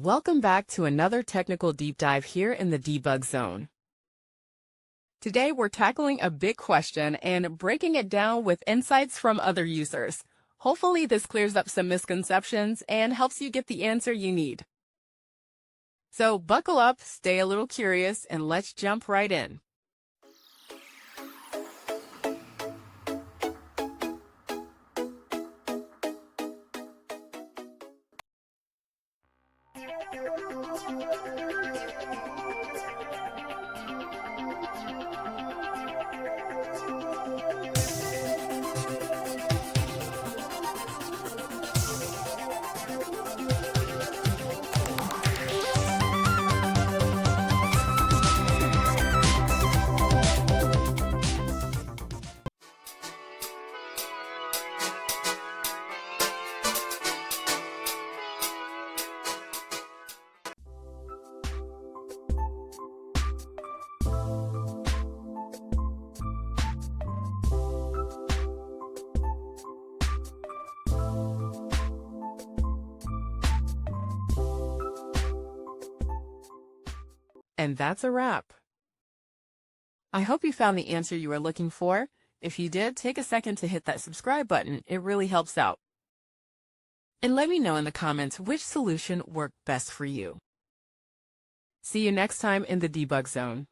Welcome back to another technical deep dive here in the debug zone. Today we're tackling a big question and breaking it down with insights from other users. Hopefully this clears up some misconceptions and helps you get the answer you need. So buckle up, stay a little curious, and let's jump right in. And that's a wrap. I hope you found the answer you were looking for. If you did, take a second to hit that subscribe button. It really helps out. And let me know in the comments which solution worked best for you. See you next time in the debug zone.